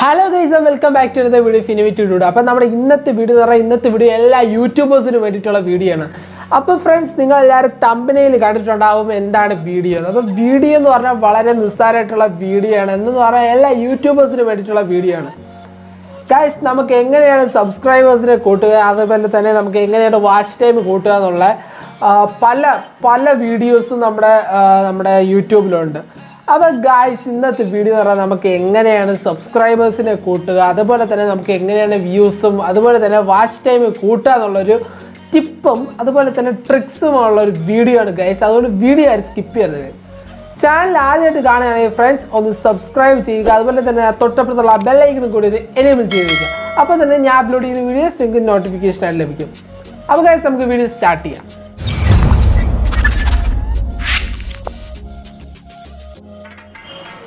Hello guys and welcome back to another video Finivity Dude. അപ്പോൾ നമ്മുടെ ഇന്നത്തെ video എല്ലാ യൂട്യൂബേഴ്സിനും വേണ്ടിയിട്ടുള്ള വീഡിയോ ആണ്. അപ്പോൾ ഫ്രണ്ട്സ് നിങ്ങൾ എല്ലാവരും തമ്പനയിൽ കണ്ടിട്ടുണ്ടാവും എന്താണ് വീഡിയോ. അപ്പോൾ വീഡിയോ എന്ന് പറഞ്ഞാൽ വളരെ നിസ്സാരമായിട്ടുള്ള വീഡിയോ ആണ്. എന്ന് പറഞ്ഞാൽ എല്ലാ യൂട്യൂബേഴ്സിനും വേണ്ടിയിട്ടുള്ള വീഡിയോ ആണ്. ഗൈസ് നമുക്ക് എങ്ങനെയാണ് സബ്സ്ക്രൈബേഴ്സിനെ കൂട്ടുക അതുപോലെ തന്നെ നമുക്ക് എങ്ങനെയാണ് വാച്ച് ടൈം കൂട്ടുക എന്നുള്ള പല വീഡിയോസും നമ്മുടെ യൂട്യൂബിലുണ്ട്. അപ്പോൾ ഗായ്സ് ഇന്നത്തെ വീഡിയോ എന്ന് പറഞ്ഞാൽ നമുക്ക് എങ്ങനെയാണ് സബ്സ്ക്രൈബേഴ്സിനെ കൂട്ടുക അതുപോലെ തന്നെ നമുക്ക് എങ്ങനെയാണ് വ്യൂസും അതുപോലെ തന്നെ വാച്ച് ടൈം കൂട്ടുക എന്നുള്ളൊരു ടിപ്പും അതുപോലെ തന്നെ ട്രിക്സും ഉള്ളൊരു വീഡിയോ ആണ് ഗൈസ്. അതുകൊണ്ട് വീഡിയോ ആരും സ്കിപ്പ് ചെയ്യരുത്. ചാനൽ ആദ്യമായിട്ട് കാണുകയാണെങ്കിൽ ഫ്രണ്ട്സ് ഒന്ന് സബ്സ്ക്രൈബ് ചെയ്യുക. അതുപോലെ തന്നെ തൊട്ടപ്പുറത്തുള്ള ബെല്ലൈക്കനും കൂടി ഇത് എനേബിൾ ചെയ്തിരിക്കുക. അപ്പോൾ തന്നെ ഞാൻ അപ്ലോഡ് ചെയ്യുന്ന വീഡിയോസ് നിങ്ങൾക്ക് നോട്ടിഫിക്കേഷനായിട്ട് ലഭിക്കും. അപ്പോൾ ഗൈസ് നമുക്ക് വീഡിയോ സ്റ്റാർട്ട് ചെയ്യാം.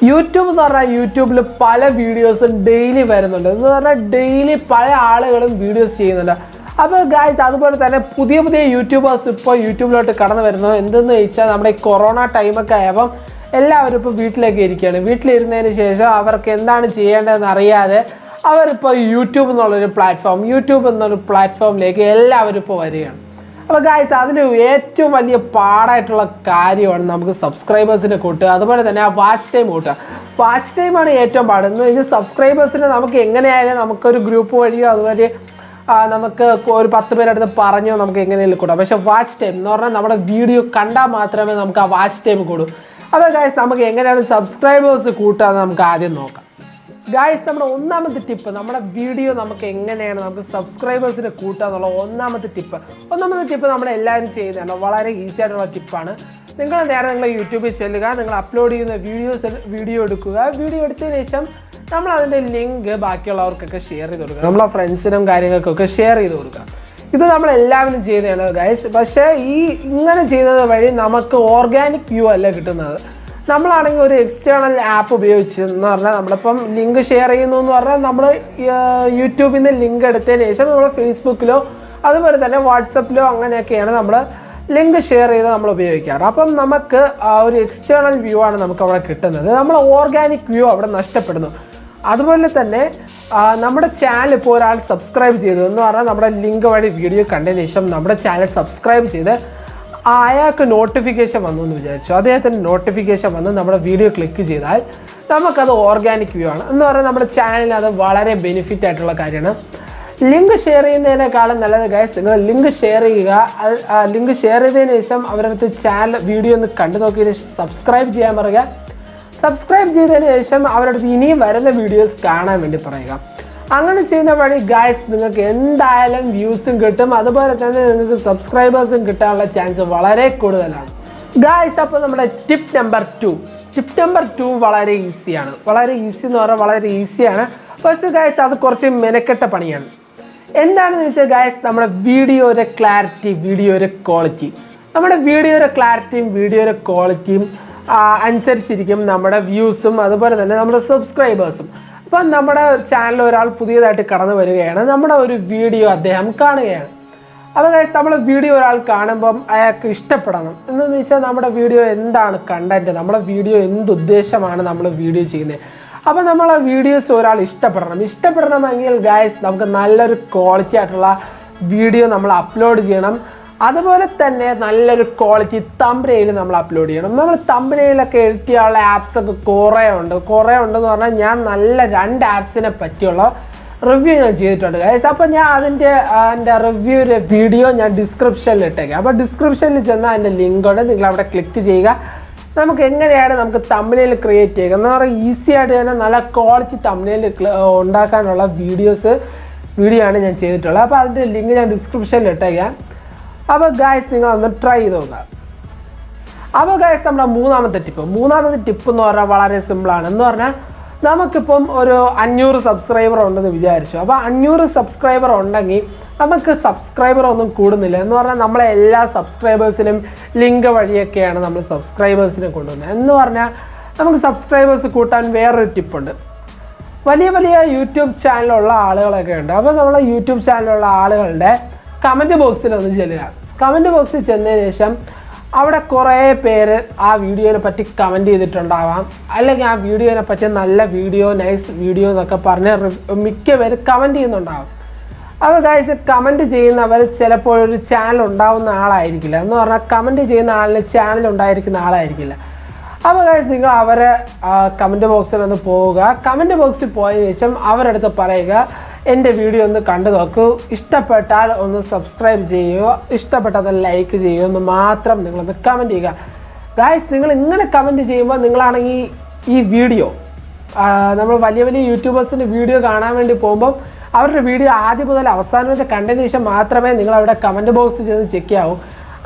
യൂട്യൂബ് എന്ന് പറഞ്ഞാൽ യൂട്യൂബിൽ പല വീഡിയോസും ഡെയിലി വരുന്നുണ്ട്. എന്ന് പറഞ്ഞാൽ ഡെയിലി പല ആളുകളും വീഡിയോസ് ചെയ്യുന്നുണ്ട്. അപ്പോൾ ഗായ്സ് അതുപോലെ തന്നെ പുതിയ യൂട്യൂബേഴ്സ് ഇപ്പോൾ യൂട്യൂബിലോട്ട് കടന്നു വരുന്നു. എന്തെന്ന് ചോദിച്ചാൽ നമ്മുടെ ഈ കൊറോണ ടൈമൊക്കെ ആയപ്പം എല്ലാവരും ഇപ്പോൾ വീട്ടിലേക്ക് ഇരിക്കുകയാണ്. വീട്ടിലിരുന്നതിന് ശേഷം അവർക്ക് എന്താണ് ചെയ്യേണ്ടതെന്ന് അറിയാതെ അവരിപ്പോൾ യൂട്യൂബ് എന്നൊരു പ്ലാറ്റ്ഫോമിലേക്ക് എല്ലാവരും ഇപ്പോൾ വരികയാണ്. അപ്പോൾ ഗായ്സ് അതിൽ ഏറ്റവും വലിയ പാടായിട്ടുള്ള കാര്യമാണ് നമുക്ക് സബ്സ്ക്രൈബേഴ്സിനെ കൂട്ടുക അതുപോലെ തന്നെ ആ വാച്ച് ടൈം കൂട്ടുക. വാച്ച് ടൈമാണ് ഏറ്റവും പാട്. എന്ന് വെച്ചാൽ സബ്സ്ക്രൈബേഴ്സിനെ നമുക്ക് എങ്ങനെയായാലും നമുക്കൊരു ഗ്രൂപ്പ് വഴിയോ അതുവരെ നമുക്ക് ഒരു 10 പേരടുത്ത് പറഞ്ഞോ നമുക്ക് എങ്ങനെയെങ്കിലും കൂടാം. പക്ഷേ വാച്ച് ടൈം എന്ന് പറഞ്ഞാൽ നമ്മുടെ വീഡിയോ കണ്ടാൽ മാത്രമേ നമുക്ക് ആ വാച്ച് ടൈം കൂടും. അപ്പോൾ ഗായ്സ് നമുക്ക് എങ്ങനെയാണ് സബ്സ്ക്രൈബേഴ്സ് കൂട്ടുക എന്ന് നമുക്ക് ആദ്യം നോക്കാം. ഗായ്സ് നമ്മുടെ ഒന്നാമത്തെ ടിപ്പ് നമ്മുടെ വീഡിയോ നമുക്ക് എങ്ങനെയാണ് നമുക്ക് സബ്സ്ക്രൈബേഴ്സിനെ കൂട്ടുക എന്നുള്ള ഒന്നാമത്തെ ടിപ്പ് നമ്മളെല്ലാവരും ചെയ്യുന്നതാണ്. വളരെ ഈസി ആയിട്ടുള്ള ടിപ്പാണ്. നിങ്ങൾ യൂട്യൂബിൽ ചെല്ലുക, നിങ്ങൾ അപ്ലോഡ് ചെയ്യുന്ന വീഡിയോ എടുക്കുക. വീഡിയോ എടുത്തതിന് ശേഷം നമ്മൾ അതിൻ്റെ ലിങ്ക് ബാക്കിയുള്ളവർക്കൊക്കെ ഷെയർ ചെയ്ത് കൊടുക്കുക. നമ്മളെ ഫ്രണ്ട്സിനും കാര്യങ്ങൾക്കൊക്കെ ഷെയർ ചെയ്ത് കൊടുക്കുക. ഇത് നമ്മളെല്ലാവരും ചെയ്യുന്നതാണ് ഗൈസ്. പക്ഷേ ഇങ്ങനെ ചെയ്യുന്നത് വഴി നമുക്ക് ഓർഗാനിക് വ്യൂ അല്ല കിട്ടുന്നത്. നമ്മളാണെങ്കിൽ ഒരു എക്സ്റ്റേണൽ ആപ്പ് ഉപയോഗിച്ച് എന്ന് പറഞ്ഞാൽ നമ്മളിപ്പം ലിങ്ക് ഷെയർ ചെയ്യുന്നു എന്ന് പറഞ്ഞാൽ നമ്മൾ യൂട്യൂബിൽ നിന്ന് ലിങ്ക് എടുത്തതിന് ശേഷം നമ്മൾ ഫേസ്ബുക്കിലോ അതുപോലെ തന്നെ വാട്സപ്പിലോ അങ്ങനെയൊക്കെയാണ് നമ്മൾ ലിങ്ക് ഷെയർ ചെയ്ത് നമ്മൾ ഉപയോഗിക്കാറ്. അപ്പം നമുക്ക് ഒരു എക്സ്റ്റേണൽ വ്യൂ ആണ് നമുക്ക് അവിടെ കിട്ടുന്നത്. നമ്മൾ ഓർഗാനിക് വ്യൂ അവിടെ നഷ്ടപ്പെടുന്നു. അതുപോലെ തന്നെ നമ്മുടെ ചാനൽ ഇപ്പോൾ ഒരാൾ സബ്സ്ക്രൈബ് ചെയ്തു എന്ന് പറഞ്ഞാൽ നമ്മുടെ ലിങ്ക് വഴി വീഡിയോ കണ്ടതിന് ശേഷം നമ്മുടെ ചാനൽ സബ്സ്ക്രൈബ് ചെയ്ത് അയാൾക്ക് നോട്ടിഫിക്കേഷൻ വന്നു എന്ന് വിചാരിച്ചു. അദ്ദേഹത്തിന് നോട്ടിഫിക്കേഷൻ വന്ന് നമ്മുടെ വീഡിയോ ക്ലിക്ക് ചെയ്താൽ നമുക്കത് ഓർഗാനിക് വ്യൂ ആണ്. എന്ന് പറഞ്ഞാൽ നമ്മുടെ ചാനലിന് അത് വളരെ ബെനിഫിറ്റ് ആയിട്ടുള്ള കാര്യമാണ്. ലിങ്ക് ഷെയർ ചെയ്യുന്നതിനേക്കാളും നല്ലത് ഗൈസ് നിങ്ങൾ ലിങ്ക് ഷെയർ ചെയ്യുക. ലിങ്ക് ഷെയർ ചെയ്തതിന് ശേഷം അവരടുത്ത് ചാനൽ വീഡിയോ ഒന്ന് കണ്ടു നോക്കിയതിന് ശേഷം സബ്സ്ക്രൈബ് ചെയ്യാൻ പറയുക. സബ്സ്ക്രൈബ് ചെയ്തതിന് ശേഷം അവരടുത്ത് ഇനിയും വരുന്ന വീഡിയോസ് കാണാൻ വേണ്ടി പറയുക. അങ്ങനെ ചെയ്യുന്ന വഴി ഗായ്സ് നിങ്ങൾക്ക് എന്തായാലും വ്യൂസും കിട്ടും അതുപോലെ തന്നെ നിങ്ങൾക്ക് സബ്സ്ക്രൈബേഴ്സും കിട്ടാനുള്ള ചാൻസ് വളരെ കൂടുതലാണ് ഗായ്സ്. അപ്പോൾ നമ്മുടെ ടിപ്പ് നമ്പർ 2 വളരെ ഈസിയാണ്. വളരെ ഈസി എന്ന് പറഞ്ഞാൽ വളരെ ഈസിയാണ്. പക്ഷേ ഗായ്സ് അത് കുറച്ച് മെനക്കെട്ട പണിയാണ്. എന്താണെന്ന് വെച്ചാൽ ഗായ്സ് നമ്മുടെ വീഡിയോയുടെ ക്ലാരിറ്റി വീഡിയോയുടെ ക്വാളിറ്റിയും അനുസരിച്ചിരിക്കും നമ്മുടെ വ്യൂസും അതുപോലെ തന്നെ നമ്മുടെ സബ്സ്ക്രൈബേഴ്സും. അപ്പം നമ്മുടെ ചാനൽ ഒരാൾ പുതിയതായിട്ട് കടന്നു വരികയാണ്, നമ്മുടെ ഒരു വീഡിയോ അദ്ദേഹം കാണുകയാണ്. അപ്പോൾ ഗൈസ് നമ്മുടെ വീഡിയോ ഒരാൾ കാണുമ്പം അയാൾക്ക് ഇഷ്ടപ്പെടണം. എന്ന് വെച്ചാൽ നമ്മുടെ വീഡിയോ എന്താണ് കണ്ടന്റ്, നമ്മുടെ വീഡിയോ എന്തുദ്ദേശമാണ് നമ്മൾ വീഡിയോ ചെയ്യുന്നത്. അപ്പോൾ നമ്മളെ വീഡിയോസ് ഒരാൾ ഇഷ്ടപ്പെടണമെങ്കിൽ ഗൈസ് നമുക്ക് നല്ലൊരു ക്വാളിറ്റി ആയിട്ടുള്ള വീഡിയോ നമ്മൾ അപ്ലോഡ് ചെയ്യണം. അതുപോലെ തന്നെ നല്ലൊരു ക്വാളിറ്റി തംബ്നെയിൽ നമ്മൾ അപ്ലോഡ് ചെയ്യണം. നമ്മൾ തംബ്നെയിലൊക്കെ എഡിറ്റ് ചെയ്യാനുള്ള ആപ്സൊക്കെ കുറേ ഉണ്ടെന്ന് പറഞ്ഞാൽ ഞാൻ നല്ല 2 ആപ്സിനെ പറ്റിയുള്ള റിവ്യൂ ഞാൻ ചെയ്തിട്ടുണ്ട് ഗൈസ്. അപ്പോൾ ഞാൻ എൻ്റെ റിവ്യൂ വീഡിയോ ഞാൻ ഡിസ്ക്രിപ്ഷനിൽ ഇട്ടേക്കാം. അപ്പോൾ ഡിസ്ക്രിപ്ഷനിൽ ചെന്നാൽ അതിൻ്റെ ലിങ്ക് ഉണ്ട്, നിങ്ങൾ അവിടെ ക്ലിക്ക് ചെയ്യുക. നമുക്ക് എങ്ങനെയാണ് നമുക്ക് തംബ്നെയിൽ ക്രിയേറ്റ് ചെയ്യുക എന്ന് പറഞ്ഞാൽ ഈസി ആയിട്ട് തന്നെ നല്ല ക്വാളിറ്റി തംബ്നെയിൽ ഉണ്ടാക്കാനുള്ള വീഡിയോ ആണ് ഞാൻ ചെയ്തിട്ടുള്ളത്. അപ്പോൾ അതിൻ്റെ ലിങ്ക് ഞാൻ ഡിസ്ക്രിപ്ഷനിൽ ഇട്ടേക്കാം. അപ്പോൾ ഗായ്സ് നിങ്ങളൊന്ന് ട്രൈ ചെയ്ത് നോക്കുക. അപ്പോൾ ഗായ്സ് നമ്മുടെ മൂന്നാമത്തെ ടിപ്പ് എന്ന് പറഞ്ഞാൽ വളരെ സിമ്പിളാണ്. എന്ന് പറഞ്ഞാൽ നമുക്കിപ്പം ഒരു 500 സബ്സ്ക്രൈബർ ഉണ്ടെന്ന് വിചാരിച്ചു. അപ്പോൾ 500 സബ്സ്ക്രൈബർ ഉണ്ടെങ്കിൽ നമുക്ക് സബ്സ്ക്രൈബർ ഒന്നും കൂടുന്നില്ല. എന്ന് പറഞ്ഞാൽ നമ്മളെ എല്ലാ സബ്സ്ക്രൈബേഴ്സിനും ലിങ്ക് വഴിയൊക്കെയാണ് നമ്മൾ സബ്സ്ക്രൈബേഴ്സിനെ കൊണ്ടുവന്നത്. എന്ന് പറഞ്ഞാൽ നമുക്ക് സബ്സ്ക്രൈബേഴ്സ് കൂട്ടാൻ വേറൊരു ടിപ്പുണ്ട്. വലിയ യൂട്യൂബ് ചാനലുള്ള ആളുകളൊക്കെ ഉണ്ട്. അപ്പോൾ നമ്മളെ യൂട്യൂബ് ചാനലുള്ള ആളുകളുടെ കമൻറ്റ് ബോക്സിൽ ഒന്ന് ചെല്ലുക. കമൻറ്റ് ബോക്സിൽ ചെന്നതിന് ശേഷം അവിടെ കുറേ പേര് ആ വീഡിയോനെ പറ്റി കമൻറ്റ് ചെയ്തിട്ടുണ്ടാവാം, അല്ലെങ്കിൽ ആ വീഡിയോനെ പറ്റി നല്ല വീഡിയോ, നൈസ് വീഡിയോ എന്നൊക്കെ പറഞ്ഞ് മിക്ക പേര് കമൻറ്റ് ചെയ്യുന്നുണ്ടാവും. അപ്പോൾ ഗൈസ്, കമൻറ്റ് ചെയ്യുന്നവർ ചിലപ്പോൾ ഒരു ചാനൽ ഉണ്ടാവുന്ന ആളായിരിക്കില്ല. എന്ന് പറഞ്ഞാൽ കമൻറ്റ് ചെയ്യുന്ന ആളിന് ചാനൽ ഉണ്ടായിരിക്കുന്ന ആളായിരിക്കില്ല. അപ്പോൾ ഗൈസ്, നിങ്ങൾ അവരെ കമൻറ്റ് ബോക്സിൽ ഒന്ന് പോവുക. കമൻറ്റ് ബോക്സിൽ പോയതിനു ശേഷം അവരടുത്ത് പറയുക, എൻ്റെ വീഡിയോ ഒന്ന് കണ്ടു നോക്കൂ, ഇഷ്ടപ്പെട്ടാൽ ഒന്ന് സബ്സ്ക്രൈബ് ചെയ്യുക, ഇഷ്ടപ്പെട്ടത് ലൈക്ക് ചെയ്യുക എന്ന് മാത്രം നിങ്ങളൊന്ന് കമൻറ്റ് ചെയ്യുക. ഗൈസ്, നിങ്ങൾ ഇങ്ങനെ കമൻറ്റ് ചെയ്യുമ്പോൾ നിങ്ങളാണെങ്കിൽ ഈ വീഡിയോ നമ്മൾ വലിയ വലിയ യൂട്യൂബേഴ്സിൻ്റെ വീഡിയോ കാണാൻ വേണ്ടി പോകുമ്പം അവരുടെ വീഡിയോ ആദ്യം മുതൽ അവസാനം വരെ കണ്ടതിന് ശേഷം മാത്രമേ നിങ്ങൾ അവിടെ കമൻറ്റ് ബോക്സിൽ ചെന്ന് ചെക്ക് ചെയ്യാവൂ.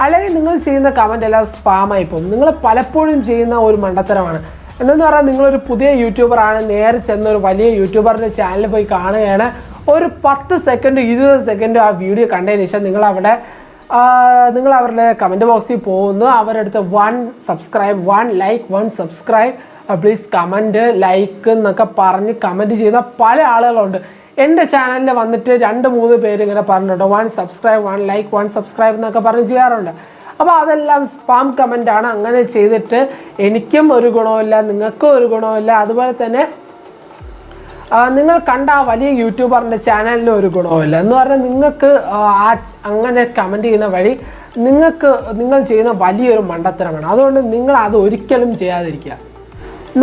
അല്ലെങ്കിൽ നിങ്ങൾ ചെയ്യുന്ന കമൻറ്റ് എല്ലാം സ്പാമായി പോകും. നിങ്ങൾ പലപ്പോഴും ചെയ്യുന്ന ഒരു മണ്ടത്തരമാണ്. എന്തെന്ന് പറഞ്ഞാൽ, നിങ്ങളൊരു പുതിയ യൂട്യൂബറാണ്, നേരെ ചെന്ന ഒരു വലിയ യൂട്യൂബറിൻ്റെ ചാനലിൽ പോയി കാണുകയാണ്. ഒരു 10 സെക്കൻഡ് 20 സെക്കൻഡ് ആ വീഡിയോ കണ്ടതിന് ശേഷം നിങ്ങൾ അവരുടെ കമൻറ്റ് ബോക്സിൽ പോകുന്നു. അവരുടെ അടുത്ത് 1 subscribe, 1 like, 1 subscribe, please comment, like എന്നൊക്കെ പറഞ്ഞ് കമൻറ്റ് ചെയ്യുന്ന പല ആളുകളുണ്ട്. എൻ്റെ ചാനലിൽ വന്നിട്ട് 2-3 പേര് ഇങ്ങനെ പറഞ്ഞിട്ടുണ്ട്, 1 സബ്സ്ക്രൈബ്, 1 ലൈക്ക്, 1 സബ്സ്ക്രൈബ് എന്നൊക്കെ പറഞ്ഞ് ചെയ്യാറുണ്ട്. അപ്പോൾ അതെല്ലാം സ്പാം കമൻറ്റാണ്. അങ്ങനെ ചെയ്തിട്ട് എനിക്കും ഒരു ഗുണമില്ല, നിങ്ങൾക്കും ഒരു ഗുണമില്ല, അതുപോലെ തന്നെ നിങ്ങൾ കണ്ട ആ വലിയ യൂട്യൂബറിൻ്റെ ചാനലിനും ഒരു ഗുണമില്ല. എന്ന് പറഞ്ഞാൽ നിങ്ങൾക്ക് അങ്ങനെ കമൻറ്റ് ചെയ്യുന്ന വഴി നിങ്ങൾ ചെയ്യുന്ന വലിയൊരു മണ്ടത്തരമാണ്. അതുകൊണ്ട് നിങ്ങൾ അത് ഒരിക്കലും ചെയ്യാതിരിക്കുക.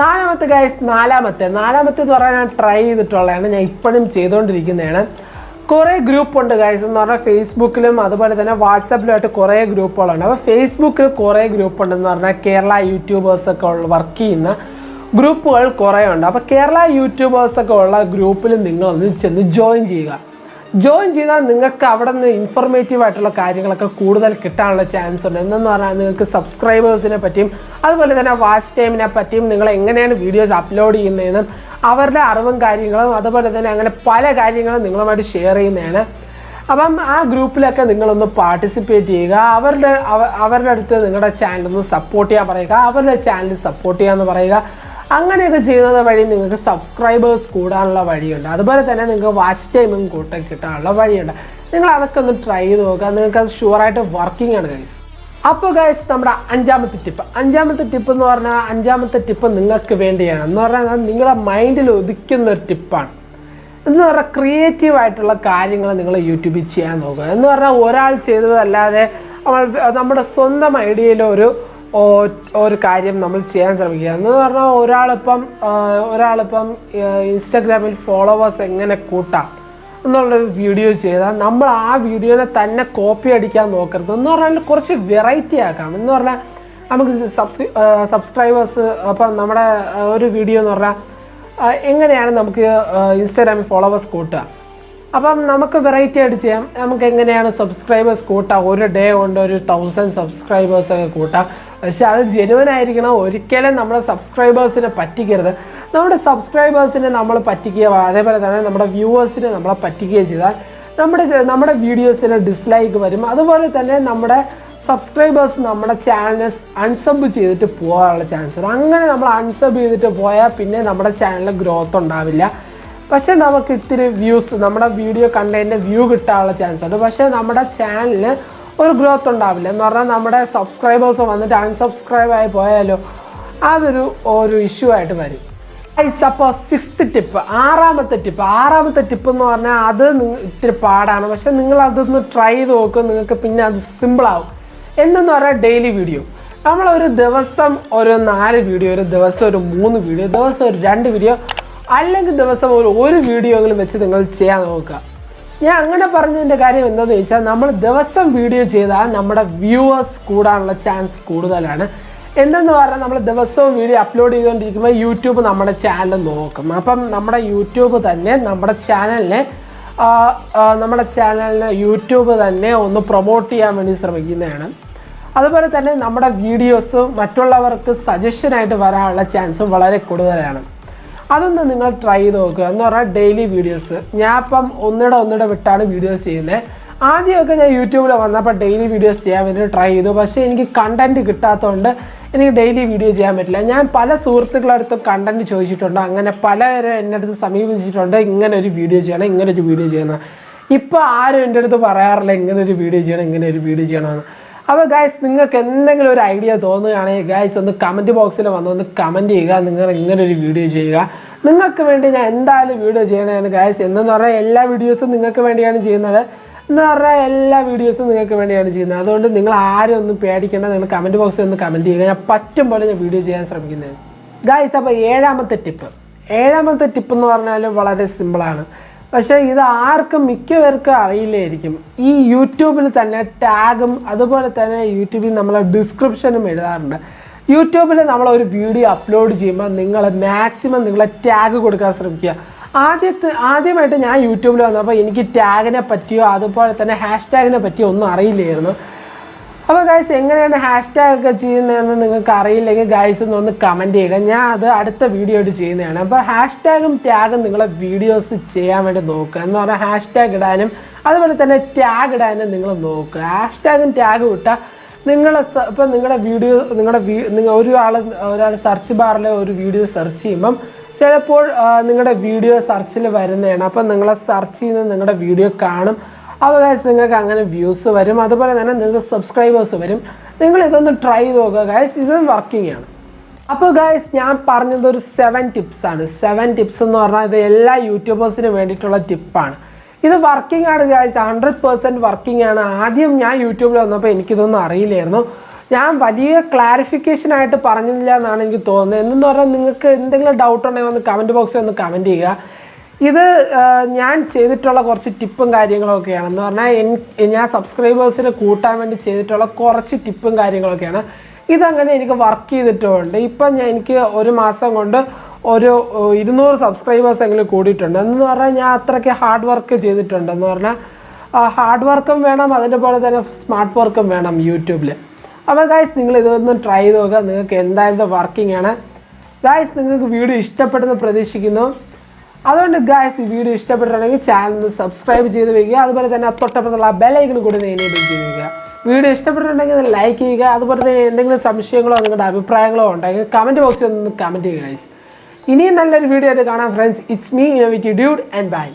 നാലാമത്തെ ഗൈസ്, നാലാമത്തെ എന്ന് പറഞ്ഞാൽ ഞാൻ ട്രൈ ചെയ്തിട്ടുള്ളതാണ്, ഞാൻ ഇപ്പോഴും ചെയ്തുകൊണ്ടിരിക്കുന്നതാണ്. കുറേ ഗ്രൂപ്പുണ്ട് ഗൈസ്. എന്ന് പറഞ്ഞാൽ ഫേസ്ബുക്കിലും അതുപോലെ തന്നെ വാട്സപ്പിലുമായിട്ട് കുറേ ഗ്രൂപ്പുകളുണ്ട്. അപ്പോൾ ഫേസ്ബുക്കിൽ കുറേ ഗ്രൂപ്പുണ്ടെന്ന് പറഞ്ഞാൽ കേരള യൂട്യൂബേഴ്സൊക്കെ വർക്ക് ചെയ്യുന്ന ഗ്രൂപ്പുകൾ കുറേ ഉണ്ട്. അപ്പോൾ കേരള യൂട്യൂബേഴ്സൊക്കെ ഉള്ള ഗ്രൂപ്പിൽ നിങ്ങളൊന്ന് ചെന്ന് ജോയിൻ ചെയ്യുക. ജോയിൻ ചെയ്താൽ നിങ്ങൾക്ക് അവിടെ നിന്ന് ഇൻഫോർമേറ്റീവ് ആയിട്ടുള്ള കാര്യങ്ങളൊക്കെ കൂടുതൽ കിട്ടാനുള്ള ചാൻസ് ഉണ്ട്. എന്നു പറഞ്ഞാൽ നിങ്ങൾക്ക് സബ്സ്ക്രൈബേഴ്സിനെ പറ്റിയും അതുപോലെ തന്നെ വാച്ച് ടൈമിനെ പറ്റിയും നിങ്ങൾ എങ്ങനെയാണ് വീഡിയോസ് അപ്ലോഡ് ചെയ്യുന്നതെന്നും അവരുടെ അറിവും കാര്യങ്ങളും അതുപോലെ തന്നെ അങ്ങനെ പല കാര്യങ്ങളും നിങ്ങളുമായിട്ട് ഷെയർ ചെയ്യുന്നതാണ്. അപ്പം ആ ഗ്രൂപ്പിലൊക്കെ നിങ്ങളൊന്ന് പാർട്ടിസിപ്പേറ്റ് ചെയ്യുക. അവരുടെ അടുത്ത് നിങ്ങളുടെ ചാനലൊന്ന് സപ്പോർട്ട് ചെയ്യാൻ പറയുക, അവരുടെ ചാനൽ സപ്പോർട്ട് ചെയ്യാമെന്ന് പറയുക. അങ്ങനെയൊക്കെ ചെയ്യുന്നത് വഴി നിങ്ങൾക്ക് സബ്സ്ക്രൈബേഴ്സ് കൂടാനുള്ള വഴിയുണ്ട്. അതുപോലെ തന്നെ നിങ്ങൾക്ക് വാച്ച് ടൈമും കിട്ടാനുള്ള വഴിയുണ്ട്. നിങ്ങൾ അതൊക്കെ ഒന്ന് ട്രൈ ചെയ്ത് നോക്കുക. നിങ്ങൾക്ക് അത് ഷുവറായിട്ട് വർക്കിംഗ് ആണ് ഗൈസ്. അപ്പോൾ ഗൈസ്, നമ്മുടെ അഞ്ചാമത്തെ ടിപ്പ് എന്ന് പറഞ്ഞാൽ, അഞ്ചാമത്തെ ടിപ്പ് നിങ്ങൾക്ക് വേണ്ടിയാണ്. എന്ന് പറഞ്ഞാൽ നിങ്ങളുടെ മൈൻഡിൽ ഒതുക്കുന്ന ഒരു ടിപ്പാണ്. എന്ന് പറഞ്ഞാൽ ക്രിയേറ്റീവ് ആയിട്ടുള്ള കാര്യങ്ങൾ നിങ്ങൾ യൂട്യൂബിൽ ചെയ്യാൻ നോക്കുക. എന്ന് പറഞ്ഞാൽ ഒരാൾ ചെയ്തതല്ലാതെ നമ്മുടെ സ്വന്തം ഐഡിയയിൽ ഒരു കാര്യം നമ്മൾ ചെയ്യാൻ ശ്രമിക്കുക. എന്ന് പറഞ്ഞാൽ ഒരാളിപ്പം ഇൻസ്റ്റാഗ്രാമിൽ ഫോളോവേഴ്സ് എങ്ങനെ കൂട്ടാം എന്നുള്ളൊരു വീഡിയോ ചെയ്താൽ നമ്മൾ ആ വീഡിയോനെ തന്നെ കോപ്പി അടിക്കാൻ നോക്കരുത്. എന്ന് പറഞ്ഞാൽ കുറച്ച് വെറൈറ്റി ആക്കാം. എന്ന് പറഞ്ഞാൽ നമുക്ക് സബ്സ്ക്രൈബേഴ്സ് അപ്പം നമ്മുടെ ഒരു വീഡിയോ എന്ന് പറഞ്ഞാൽ എങ്ങനെയാണ് നമുക്ക് ഇൻസ്റ്റാഗ്രാമിൽ ഫോളോവേഴ്സ് കൂട്ടുക, അപ്പം നമുക്ക് വെറൈറ്റി ആയിട്ട് ചെയ്യാം. നമുക്ക് എങ്ങനെയാണ് സബ്സ്ക്രൈബേഴ്സ് കൂട്ടാം, ഒരു ഡേ കൊണ്ട് ഒരു 1000 സബ്സ്ക്രൈബേഴ്സൊക്കെ കൂട്ടാം. പക്ഷെ അത് ജെനുവൻ ആയിരിക്കണം. ഒരിക്കലും നമ്മുടെ സബ്സ്ക്രൈബേഴ്സിനെ പറ്റിക്കരുത്. നമ്മുടെ സബ്സ്ക്രൈബേഴ്സിനെ നമ്മൾ പറ്റിക്കുക, അതേപോലെ തന്നെ നമ്മുടെ വ്യൂവേഴ്സിനെ നമ്മളെ പറ്റിക്കുകയും ചെയ്താൽ നമ്മുടെ വീഡിയോസിന് ഡിസ്ലൈക്ക് വരും. അതുപോലെ തന്നെ നമ്മുടെ സബ്സ്ക്രൈബേഴ്സ് നമ്മുടെ ചാനലിനെ അൺസബ് ചെയ്തിട്ട് പോകാനുള്ള ചാൻസ് ഉണ്ട്. അങ്ങനെ നമ്മൾ അൺസബ് ചെയ്തിട്ട് പോയാൽ പിന്നെ നമ്മുടെ ചാനലിൽ ഗ്രോത്ത് ഉണ്ടാവില്ല. പക്ഷേ നമുക്ക് ഇത്തിരി വ്യൂസ്, നമ്മുടെ വീഡിയോ കണ്ടതിൻ്റെ വ്യൂ കിട്ടാനുള്ള ചാൻസ് ഉണ്ട്. പക്ഷേ നമ്മുടെ ചാനലിന് ഒരു ഗ്രോത്ത് ഉണ്ടാവില്ല. എന്ന് പറഞ്ഞാൽ നമ്മുടെ സബ്സ്ക്രൈബേഴ്സ് വന്നിട്ട് അൺസബ്സ്ക്രൈബ് ആയി പോയാലോ അതൊരു ഇഷ്യൂ ആയിട്ട് വരും. അപ്പോൾ 6th ടിപ്പ്, ആറാമത്തെ ടിപ്പ് എന്ന് പറഞ്ഞാൽ അത് ഇത്തിരി പാടാണ്. പക്ഷെ നിങ്ങൾ അതൊന്ന് ട്രൈ ചെയ്ത് നോക്കും, നിങ്ങൾക്ക് പിന്നെ അത് സിമ്പിളാവും. എന്തെന്ന് പറഞ്ഞാൽ ഡെയിലി വീഡിയോ. നമ്മളൊരു ദിവസം ഒരു 4 വീഡിയോ, ഒരു ദിവസം ഒരു 3 വീഡിയോ, ദിവസം ഒരു 2 വീഡിയോ, അല്ലെങ്കിൽ ദിവസം ഒരു വീഡിയോകളും വെച്ച് നിങ്ങൾ ചെയ്യാൻ നോക്കുക. ഞാൻ അങ്ങനെ പറഞ്ഞതിൻ്റെ കാര്യം എന്താണെന്ന് ചോദിച്ചാൽ, നമ്മൾ ദിവസം വീഡിയോ ചെയ്താൽ നമ്മുടെ വ്യൂവേഴ്സ് കൂടാനുള്ള ചാൻസ് കൂടുതലാണ്. എന്തെന്ന് പറഞ്ഞാൽ നമ്മൾ ദിവസവും വീഡിയോ അപ്ലോഡ് ചെയ്തുകൊണ്ടിരിക്കുമ്പോൾ യൂട്യൂബ് നമ്മുടെ ചാനൽ നോക്കും. അപ്പം നമ്മുടെ യൂട്യൂബ് തന്നെ നമ്മുടെ ചാനലിനെ യൂട്യൂബ് തന്നെ ഒന്ന് പ്രൊമോട്ട് ചെയ്യാൻ വേണ്ടി ശ്രമിക്കുന്നതാണ്. അതുപോലെ തന്നെ നമ്മുടെ വീഡിയോസ് മറ്റുള്ളവർക്ക് സജഷനായിട്ട് വരാനുള്ള ചാൻസ് വളരെ കൂടുതലാണ്. അതൊന്ന് നിങ്ങൾ ട്രൈ ചെയ്ത് നോക്കുക. എന്ന് പറഞ്ഞാൽ ഡെയിലി വീഡിയോസ്. ഞാൻ ഇപ്പം ഒന്നിടെ വിട്ടാണ് വീഡിയോസ് ചെയ്യുന്നത്. ആദ്യമൊക്കെ ഞാൻ യൂട്യൂബിൽ വന്നപ്പോൾ ഡെയിലി വീഡിയോസ് ചെയ്യാൻ വേണ്ടി ട്രൈ ചെയ്തു. പക്ഷേ എനിക്ക് കണ്ടൻറ്റ് കിട്ടാത്തതുകൊണ്ട് എനിക്ക് ഡെയിലി വീഡിയോ ചെയ്യാൻ പറ്റില്ല. ഞാൻ പല സുഹൃത്തുക്കളടുത്തും കണ്ടൻറ്റ് ചോദിച്ചിട്ടുണ്ട്. അങ്ങനെ പലരും എൻ്റെ അടുത്ത് സമീപിച്ചിട്ടുണ്ട്, ഇങ്ങനെ ഒരു വീഡിയോ ചെയ്യണം. ഇപ്പോൾ ആരും എൻ്റെ അടുത്ത് പറയാറില്ല ഇങ്ങനെ ഒരു വീഡിയോ ചെയ്യണമെന്ന്. അപ്പോൾ ഗൈസ് നിങ്ങൾക്ക് എന്തെങ്കിലും ഒരു ഐഡിയ തോന്നുകയാണെങ്കിൽ ഗൈസ് ഒന്ന് കമൻറ്റ് ബോക്സിൽ വന്നൊന്ന് കമൻറ്റ് ചെയ്യുക. നിങ്ങൾ ഇങ്ങനൊരു വീഡിയോ ചെയ്യുക. നിങ്ങൾക്ക് വേണ്ടി ഞാൻ എന്തായാലും വീഡിയോ ചെയ്യണതാണ് ഗൈസ്. എന്നെന്ന് പറഞ്ഞാൽ എല്ലാ വീഡിയോസും നിങ്ങൾക്ക് വേണ്ടിയാണ് ചെയ്യുന്നത്. എന്ന് പറഞ്ഞാൽ എല്ലാ വീഡിയോസും നിങ്ങൾക്ക് വേണ്ടിയാണ് ചെയ്യുന്നത്. അതുകൊണ്ട് നിങ്ങൾ ആരും ഒന്നും പേടിക്കേണ്ട. നിങ്ങൾ കമൻറ്റ് ബോക്സിൽ ഒന്ന് കമൻറ്റ് ചെയ്യുക. ഞാൻ പറ്റും പോലെ ഞാൻ വീഡിയോ ചെയ്യാൻ ശ്രമിക്കുന്നതാണ് ഗൈസ്. അപ്പോൾ ഏഴാമത്തെ ടിപ്പ് എന്ന് പറഞ്ഞാൽ വളരെ സിമ്പിളാണ്. പക്ഷേ ഇത് ആർക്കും മിക്കവർക്കും അറിയില്ലായിരിക്കും. ഈ യൂട്യൂബിൽ തന്നെ ടാഗും അതുപോലെ തന്നെ യൂട്യൂബിൽ നമ്മൾ ഡിസ്ക്രിപ്ഷനും എഴുതാറുണ്ട്. യൂട്യൂബിൽ നമ്മളൊരു വീഡിയോ അപ്ലോഡ് ചെയ്യുമ്പോൾ നിങ്ങൾ മാക്സിമം നിങ്ങളെ ടാഗ് കൊടുക്കാൻ ശ്രമിക്കുക. ആദ്യമായിട്ട് ഞാൻ യൂട്യൂബിൽ വന്നപ്പോൾ എനിക്ക് ടാഗിനെ പറ്റിയോ അതുപോലെ തന്നെ ഹാഷ്ടാഗിനെ പറ്റിയോ ഒന്നും അറിയില്ലായിരുന്നു. അപ്പോൾ ഗൈസ് എങ്ങനെയാണ് ഹാഷ്ടാഗ് ഒക്കെ ചെയ്യുന്നതെന്ന് നിങ്ങൾക്ക് അറിയില്ലെങ്കിൽ ഗൈസ് ഒന്ന് കമൻറ്റ് ചെയ്യുക. ഞാൻ അത് അടുത്ത വീഡിയോ ആയിട്ട് ചെയ്യുന്നതാണ്. അപ്പോൾ ഹാഷ്ടാഗും ടാഗും നിങ്ങളെ വീഡിയോസ് ചെയ്യാൻ വേണ്ടി നോക്കുക. എന്ന് പറഞ്ഞാൽ ഹാഷ്ടാഗ് ഇടാനും അതുപോലെ തന്നെ ടാഗ് ഇടാനും നിങ്ങൾ നോക്കുക. ഹാഷ്ടാഗും ടാഗും ഇട്ടാൽ ഇപ്പം നിങ്ങളുടെ ഒരാൾ സെർച്ച് ബാറിൽ ഒരു വീഡിയോ സെർച്ച് ചെയ്യുമ്പം ചിലപ്പോൾ നിങ്ങളുടെ വീഡിയോ സെർച്ചിൽ വരുന്നതാണ്. അപ്പം നിങ്ങളെ സെർച്ച് ചെയ്യുന്ന നിങ്ങളുടെ വീഡിയോ കാണും. അപ്പോൾ ഗൈസ് നിങ്ങൾക്ക് അങ്ങനെ വ്യൂസ് വരും. അതുപോലെ തന്നെ നിങ്ങൾക്ക് സബ്സ്ക്രൈബേഴ്സ് വരും. നിങ്ങൾ ഇതൊന്ന് ട്രൈ ചെയ്ത് നോക്കുക ഗൈസ്. ഇത് വർക്കിംഗ് ആണ്. അപ്പോൾ ഗൈസ് ഞാൻ പറഞ്ഞത് ഒരു 7 ടിപ്സാണ്. 7 ടിപ്സ് എന്ന് പറഞ്ഞാൽ ഇത് എല്ലാ യൂട്യൂബേഴ്സിനും വേണ്ടിയിട്ടുള്ള ടിപ്പാണ്. ഇത് വർക്കിംഗ് ആണ് ഗൈസ്. 100% വർക്കിംഗ് ആണ്. ആദ്യം ഞാൻ യൂട്യൂബിൽ വന്നപ്പോൾ എനിക്കിതൊന്നും അറിയില്ലായിരുന്നു. ഞാൻ വലിയ ക്ലാരിഫിക്കേഷനായിട്ട് പറഞ്ഞില്ല എന്നാണ് എനിക്ക് തോന്നുന്നത്. എന്നു പറഞ്ഞാൽ നിങ്ങൾക്ക് എന്തെങ്കിലും ഡൗട്ട് ഉണ്ടെങ്കിൽ ഒന്ന് കമൻറ്റ് ബോക്സിൽ ഒന്ന് കമൻറ്റ് ചെയ്യുക. ഇത് ഞാൻ ചെയ്തിട്ടുള്ള കുറച്ച് ടിപ്പും കാര്യങ്ങളൊക്കെയാണ്. എന്ന് പറഞ്ഞാൽ ഞാൻ സബ്സ്ക്രൈബേഴ്സിനെ കൂട്ടാൻ വേണ്ടി ചെയ്തിട്ടുള്ള കുറച്ച് ടിപ്പും കാര്യങ്ങളൊക്കെയാണ്. ഇതങ്ങനെ എനിക്ക് വർക്ക് ചെയ്തിട്ടുമുണ്ട്. ഇപ്പം എനിക്ക് ഒരു മാസം കൊണ്ട് ഒരു 200 സബ്സ്ക്രൈബേഴ്സ് എങ്കിലും കൂടിയിട്ടുണ്ട്. എന്ന് പറഞ്ഞാൽ ഞാൻ അത്രയ്ക്ക് ഹാർഡ് വർക്ക് ചെയ്തിട്ടുണ്ട്. എന്ന് പറഞ്ഞാൽ ഹാർഡ് വർക്കും വേണം, അതിൻ്റെ പോലെ തന്നെ സ്മാർട്ട് വർക്കും വേണം യൂട്യൂബിൽ. അപ്പോൾ ഗൈസ് നിങ്ങൾ ഇതൊന്ന് ട്രൈ ചെയ്ത് നോക്കുക. നിങ്ങൾക്ക് എന്തായാലും വർക്കിംഗ് ആണ് ഗൈസ്. നിങ്ങൾക്ക് വീഡിയോ ഇഷ്ടപ്പെട്ടെന്ന് പ്രതീക്ഷിക്കുന്നു. അതുകൊണ്ട് ഗൈസ് ഈ വീഡിയോ ഇഷ്ടപ്പെട്ടിട്ടുണ്ടെങ്കിൽ ചാനൽ സബ്സ്ക്രൈബ് ചെയ്ത് വയ്ക്കുക. അതുപോലെ തന്നെ തൊട്ടപ്പുറത്തുള്ള ബെല്ലൈക്കൺ കൂടി എനേബിൾ ചെയ്ത് വയ്ക്കുക. വീഡിയോ ഇഷ്ടപ്പെട്ടിട്ടുണ്ടെങ്കിൽ ലൈക്ക് ചെയ്യുക. അതുപോലെ തന്നെ എന്തെങ്കിലും സംശയങ്ങളോ നിങ്ങളുടെ അഭിപ്രായങ്ങളോ ഉണ്ടെങ്കിൽ കമൻറ്റ് ബോക്സിൽ ഒന്ന് കമൻറ്റ് ചെയ്യുക ഗൈസ്. ഇനിയും നല്ലൊരു വീഡിയോ ആയിട്ട് കാണാം friends. It's me innovative dude and by.